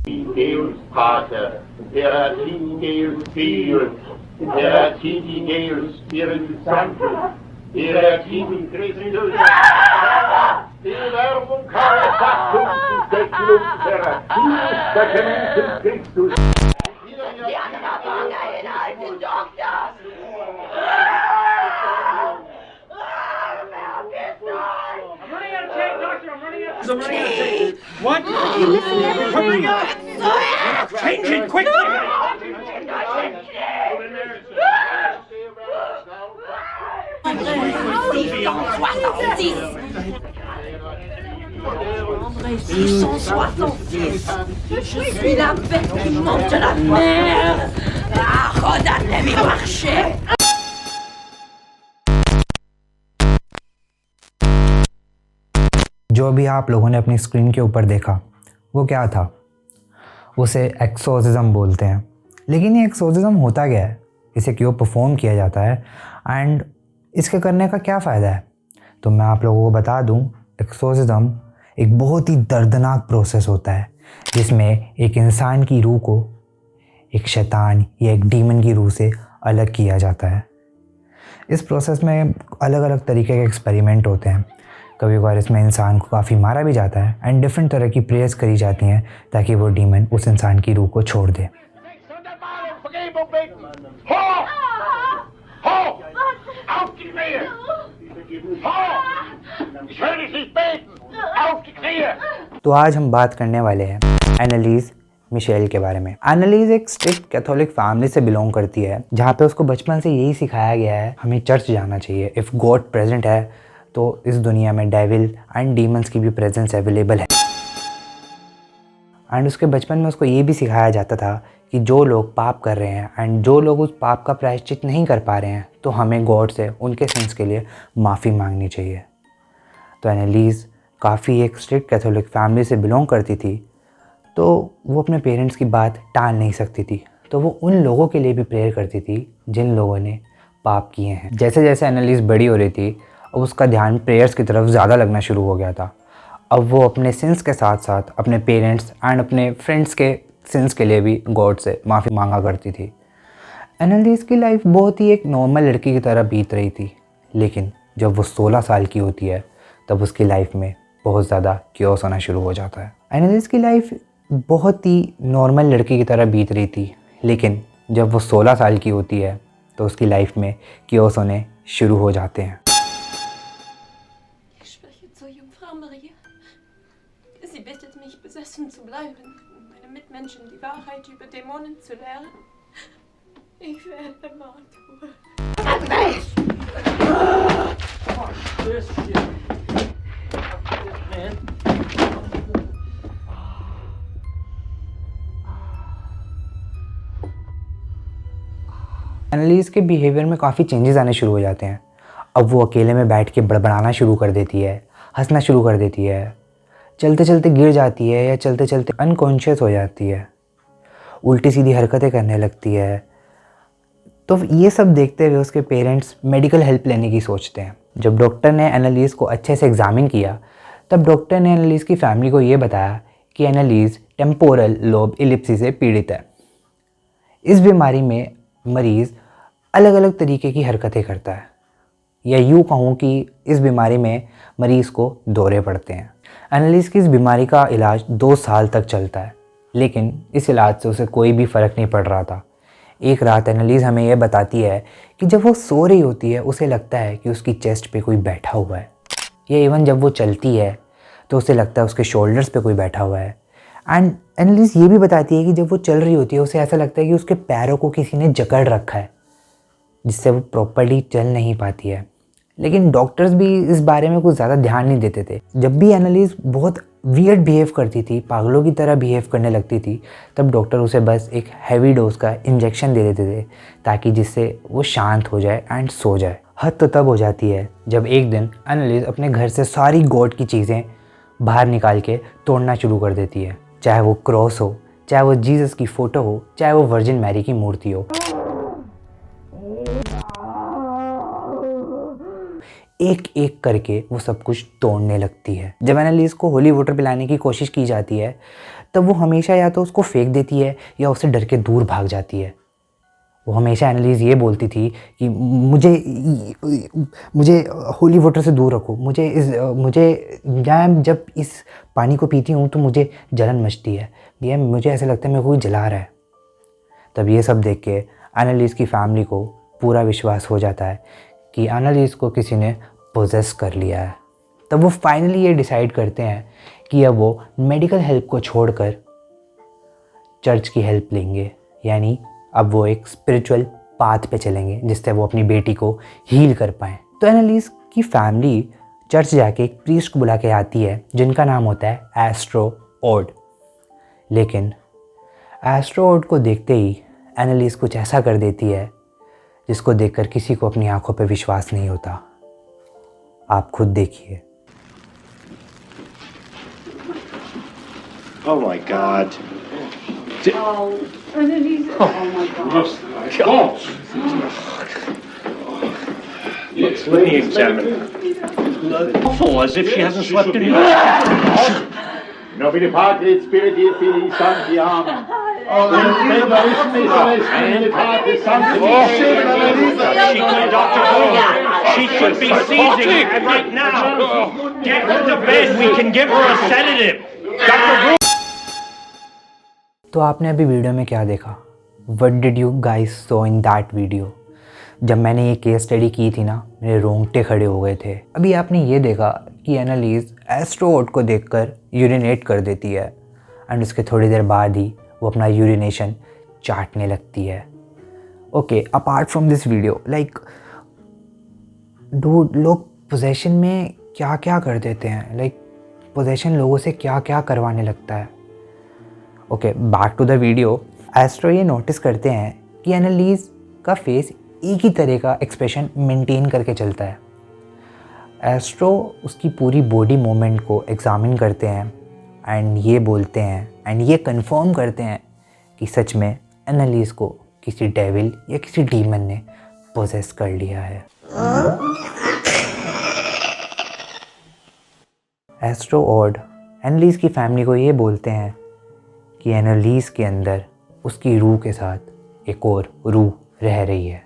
Deus Pater, Terratin Deus Filius, Terratin Deus Spiritus Sanctus, Terratin Christus, Verbum Caritatum Seculum Terratinus Sacramentum Christus. Die anderen waren einen alten Doktor. I'm running out of tape. What? Hurry up! Change it quickly! André 666. Je suis la bête qui monte la mer. Ah, regarde-les marcher. जो भी आप लोगों ने अपनी screen के ऊपर देखा वो क्या था? उसे एक्सोर्सिज्म बोलते हैं। लेकिन ये एक्सोर्सिज्म होता क्या है, इसे क्यों परफॉर्म किया जाता है एंड इसके करने का क्या फ़ायदा है? तो मैं आप लोगों को बता दूं, एक्सोर्सिज्म एक बहुत ही दर्दनाक प्रोसेस होता है जिसमें एक इंसान की रूह को एक शैतान या एक डीमन की रूह से अलग किया जाता है। इस प्रोसेस में अलग अलग तरीके के एक्सपेरिमेंट होते हैं। कभी कभार इसमें इंसान को काफ़ी मारा भी जाता है एंड डिफरेंट तरह की प्रेयर्स करी जाती हैं ताकि वो डीमन उस इंसान की रूह को छोड़ दे। तो आज हम बात करने वाले हैं एनालीज मिशेल के बारे में। एनालीज एक स्ट्रिक्ट कैथोलिक फैमिली से बिलोंग करती है जहाँ पे उसको बचपन से यही सिखाया गया है हमें चर्च जाना चाहिए। इफ़ गॉड प्रेजेंट है तो इस दुनिया में डेविल एंड डीमंस की भी प्रेजेंस अवेलेबल है। एंड उसके बचपन में उसको ये भी सिखाया जाता था कि जो लोग पाप कर रहे हैं एंड जो लोग उस पाप का प्रायश्चित नहीं कर पा रहे हैं तो हमें गॉड से उनके सिंस के लिए माफ़ी मांगनी चाहिए। तो एनालीज काफ़ी एक स्ट्रिक्ट कैथोलिक फैमिली से बिलोंग करती थी, तो वो अपने पेरेंट्स की बात टाल नहीं सकती थी, तो वो उन लोगों के लिए भी प्रेयर करती थी जिन लोगों ने पाप किए हैं। जैसे जैसे एनालीज बड़ी हो रही थी अब उसका ध्यान प्रेयर्स की तरफ ज़्यादा लगना शुरू हो गया था। अब वो अपने सिंस के साथ साथ अपने पेरेंट्स एंड अपने फ्रेंड्स के सिंस के लिए भी गॉड से माफ़ी मांगा करती थी। एनालीज की लाइफ बहुत ही एक नॉर्मल लड़की की तरह बीत रही थी, लेकिन जब वो 16 साल की होती है तब उसकी लाइफ में बहुत ज़्यादा क्योस होना शुरू हो जाता है। एनालीज की लाइफ बहुत ही नॉर्मल लड़की की तरह बीत रही थी, लेकिन जब वो 16 साल की होती है तो उसकी लाइफ में क्योस होने शुरू हो जाते हैं। Sie bittet mich, besessen zu bleiben, um meine Mitmenschen die Wahrheit über Dämonen zu lernen. Ich werde Martyr. एनालीज के बिहेवियर में काफ़ी चेंजेस आने शुरू हो जाते हैं। अब वो अकेले में बैठ के बड़बड़ाना शुरू कर देती है, हंसना शुरू कर देती है, चलते चलते गिर जाती है या चलते चलते अनकॉन्शियस हो जाती है, उल्टी सीधी हरकतें करने लगती है। तो ये सब देखते हुए उसके पेरेंट्स मेडिकल हेल्प लेने की सोचते हैं। जब डॉक्टर ने एनालीज को अच्छे से एग्ज़ामिन किया तब डॉक्टर ने एनालीज की फैमिली को ये बताया कि एनालीज टेम्पोरल लोब इलिप्सी से पीड़ित है। इस बीमारी में मरीज़ अलग अलग तरीके की हरकतें करता है, या यूँ कहूँ कि इस बीमारी में मरीज़ को दौरे पड़ते हैं। एनालीज की इस बीमारी का इलाज 2 साल तक चलता है, लेकिन इस इलाज से उसे कोई भी फ़र्क नहीं पड़ रहा था। एक रात एनालीज हमें यह बताती है कि जब वो सो रही होती है उसे लगता है कि उसकी चेस्ट पे कोई बैठा हुआ है, या इवन जब वो चलती है तो उसे लगता है उसके शोल्डर्स पे कोई बैठा हुआ है। एंड एनालीज ये भी बताती है कि जब वो चल रही होती है उसे ऐसा लगता है कि उसके पैरों को किसी ने जकड़ रखा है, जिससे वो प्रॉपर्ली चल नहीं पाती है। लेकिन डॉक्टर्स भी इस बारे में कुछ ज़्यादा ध्यान नहीं देते थे। जब भी एनालीज बहुत वियर्ड बिहेव करती थी, पागलों की तरह बिहेव करने लगती थी, तब डॉक्टर उसे बस एक हैवी डोज का इंजेक्शन दे देते थे ताकि जिससे वो शांत हो जाए एंड सो जाए। हद तो तब हो जाती है जब एक दिन एनालीज अपने घर से सारी गॉड की चीज़ें बाहर निकाल के तोड़ना शुरू कर देती है, चाहे वो क्रॉस हो, चाहे वो जीसस की फ़ोटो हो, चाहे वो वर्जिन मैरी की मूर्ति हो। एक एक करके वो सब कुछ तोड़ने लगती है। जब एनालिस को होली वाटर पिलाने की कोशिश की जाती है तब वो हमेशा या तो उसको फेंक देती है या उससे डर के दूर भाग जाती है। वो हमेशा एनालिस ये बोलती थी कि मुझे होली वाटर से दूर रखो, मैं जब इस पानी को पीती हूँ तो मुझे जलन मचती है, या मुझे ऐसा लगता है मेरे को कोई जला रहा है। तब ये सब देख के एनालिस की फैमिली को पूरा विश्वास हो जाता है कि एनालिस को किसी ने पोजेस कर लिया है। तब वो फाइनली ये डिसाइड करते हैं कि अब वो मेडिकल हेल्प को छोड़कर चर्च की हेल्प लेंगे, यानी अब वो एक स्पिरिचुअल पाथ पे चलेंगे जिससे वो अपनी बेटी को हील कर पाएँ। तो एनालिस की फैमिली चर्च जाके एक प्रीस्ट को बुला के आती है जिनका नाम होता है एस्ट्रो ओड। लेकिन एस्ट्रो ओड को देखते ही एनालिस कुछ ऐसा कर देती है जिसको देखकर किसी को अपनी आंखों पे विश्वास नहीं होता। आप खुद देखिए। Oh my God. Let me examine her. Awful, as if she hasn't slept in years. Nobile Patris, Spiritus Filii Sancti, Amen. She could be seizing right now. Get her to bed. We can give her a sedative. Dr. तो आपने अभी video में क्या देखा? What did you guys saw in that video? जब मैंने ये case study की थी ना, मेरे रोंगटे खड़े हो गए थे। अभी आपने ये देखा कि एनालिस एस्ट्रो ओड को देखकर यूरिनेट कर देती है एंड उसके थोड़ी देर बाद ही वो अपना यूरिनेशन चाटने लगती है। Okay, apart from this video, like लोग पोजेशन में क्या क्या कर देते हैं, लाइक पोजेशन लोगों से क्या क्या करवाने लगता है। Okay, back to the video. एस्ट्रो ये नोटिस करते हैं कि एनालिस का फेस एक ही तरह का एक्सप्रेशन मेंटेन करके चलता है। एस्ट्रो उसकी पूरी बॉडी मूवमेंट को एग्जामिन करते हैं एंड ये बोलते हैं एंड ये कंफर्म करते हैं कि सच में एनालिस को किसी डेविल या किसी डीमन ने पोजेस कर लिया है। एस्ट्रो ओड एनालिस की फैमिली को ये बोलते हैं कि एनालिस के अंदर उसकी रूह के साथ एक और रूह रह रही है।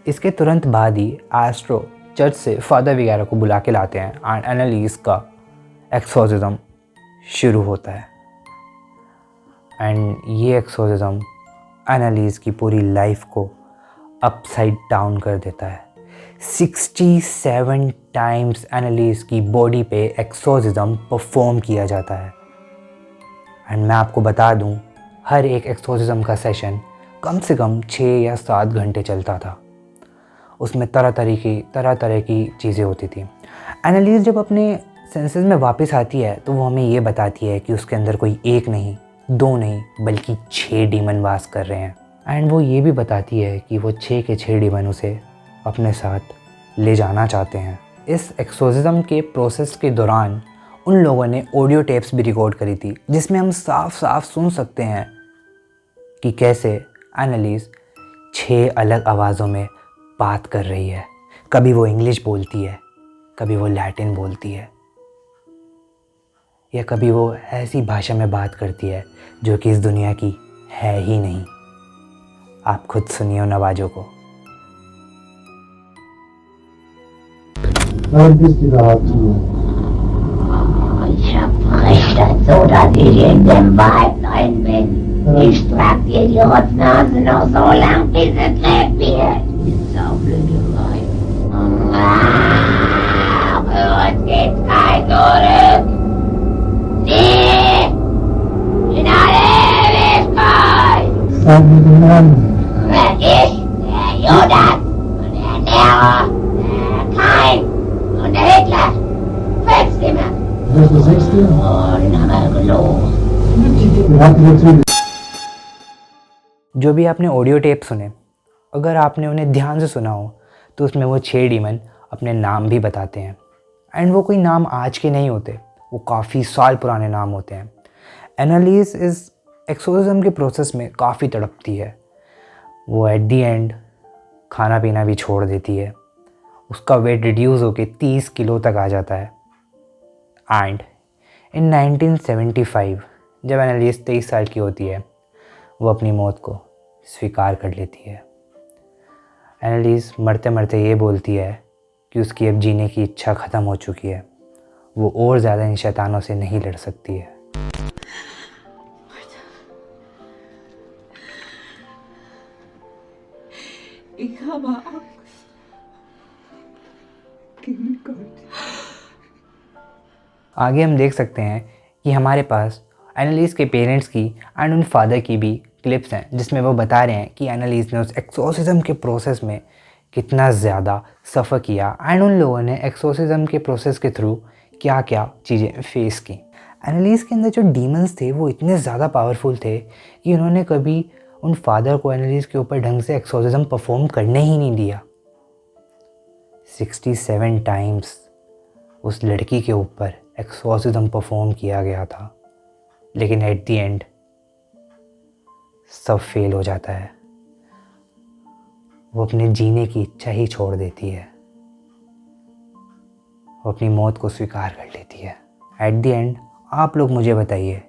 इसके तुरंत बाद ही एस्ट्रो चर्च से फादर वगैरह को बुला के लाते हैं एंड एनालिस का एक्सोर्सिज्म शुरू होता है। एंड ये एक्सोर्सिज्म एनालिस की पूरी लाइफ को अपसाइड डाउन कर देता है। 67 टाइम्स एनालिस की बॉडी पे एक्सोर्सिज्म परफॉर्म किया जाता है। एंड मैं आपको बता दूं, हर एक एक्सोर्सिज्म का सेशन कम से कम 6 या 7 घंटे चलता था। उसमें तरह तरह की चीज़ें होती थी। एनालिस जब अपने सेंसेस में वापस आती है तो वो हमें ये बताती है कि उसके अंदर कोई 1 नहीं, 2 नहीं, बल्कि 6 डीमन वास कर रहे हैं। एंड वो ये भी बताती है कि वो 6 के 6 डीमन उसे अपने साथ ले जाना चाहते हैं। इस एक्सोर्सिज्म के प्रोसेस के दौरान उन लोगों ने ऑडियो टेप्स भी रिकॉर्ड करी थी जिसमें हम साफ साफ सुन सकते हैं कि कैसे एनालिस 6 अलग आवाज़ों में बात कर रही है। कभी वो इंग्लिश बोलती है, कभी वो लैटिन बोलती है, या कभी वो ऐसी भाषा में बात करती है जो कि इस दुनिया की है ही नहीं। आप खुद सुनिए उन आवाज़ों को। Ich verbrech das so, dass ich in dem Wald rein bin. Ich trag dir die Rotznase noch so lang, bis es lebt wird. Die saublöde Weib. Für uns gibt's kein Zurück. Sie in alle Ewigkeit. Ich, der Judas und der Nero, der Kain und der Hitler. 5 Stimmen. जो भी आपने audio tape सुने, अगर आपने उन्हें ध्यान से सुना हो तो उसमें वो 6 डीमन अपने नाम भी बताते हैं। एंड वो कोई नाम आज के नहीं होते, वो काफ़ी साल पुराने नाम होते हैं। एनालिस इस एक्सोर्सिज्म के प्रोसेस में काफ़ी तड़पती है। वो एट दी एंड खाना पीना भी छोड़ देती है। उसका वेट रिड्यूस होके 30 किलो तक आ जाता है। एंड इन 1975 जब एनालिस 23 साल की होती है, वो अपनी मौत को स्वीकार कर लेती है। एनालिस मरते मरते ये बोलती है कि उसकी अब जीने की इच्छा ख़त्म हो चुकी है, वो और ज़्यादा इन शैतानों से नहीं लड़ सकती है। Ich habe Angst. Gegen Gott. आगे हम देख सकते हैं कि हमारे पास एनालिस के पेरेंट्स की एंड उन फादर की भी क्लिप्स हैं, जिसमें वो बता रहे हैं कि एनालिस ने उस एक्सोर्सिज्म के प्रोसेस में कितना ज़्यादा सफ़र किया एंड उन लोगों ने एक्सोर्सिज्म के प्रोसेस के थ्रू क्या क्या चीज़ें फेस की। एनालिस के अंदर जो डीमंस थे वो इतने ज़्यादा पावरफुल थे कि उन्होंने कभी उन फादर को एनालिस के ऊपर ढंग से एक्सोर्सिज्म परफॉर्म करने ही नहीं दिया। 67 टाइम्स उस लड़की के ऊपर एक्सोर्सिज्म परफॉर्म किया गया था, लेकिन एट दी एंड सब फेल हो जाता है। वो अपने जीने की इच्छा ही छोड़ देती है, वो अपनी मौत को स्वीकार कर लेती है। एट दी एंड आप लोग मुझे बताइए